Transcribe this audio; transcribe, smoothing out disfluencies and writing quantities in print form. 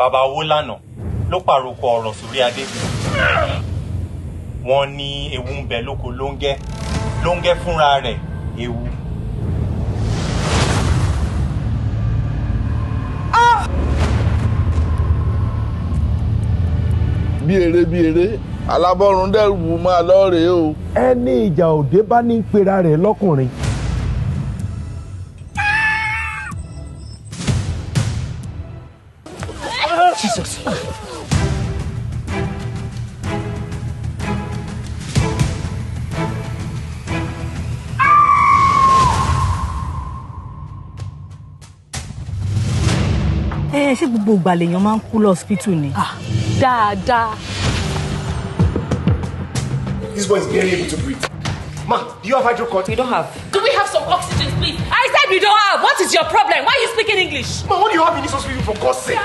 bàbá owó lánàá ló pàrokò ọ̀rọ̀ sórí adé. Wọ́n ní ewu ń bẹ lóko Longe fúnra rẹ̀ ewu. Bí eré alábọ́run dẹ́rù máa lọ́ọ̀rẹ́ o. Ẹni ìjà òde bá ní pera rẹ̀ lọ́kùnrin. Jesus. Ṣé gbogbo ìgbà lèèyàn máa ń kú lọ hospital ni? Dáadáa. This boy is barely able to breathe. Ma, do you have hydrocort? We don't have. Do we have some oxygen, please? I said we don't have. What is your problem? Why are you speaking English? Ma, what do you have in this hospital for God's sake?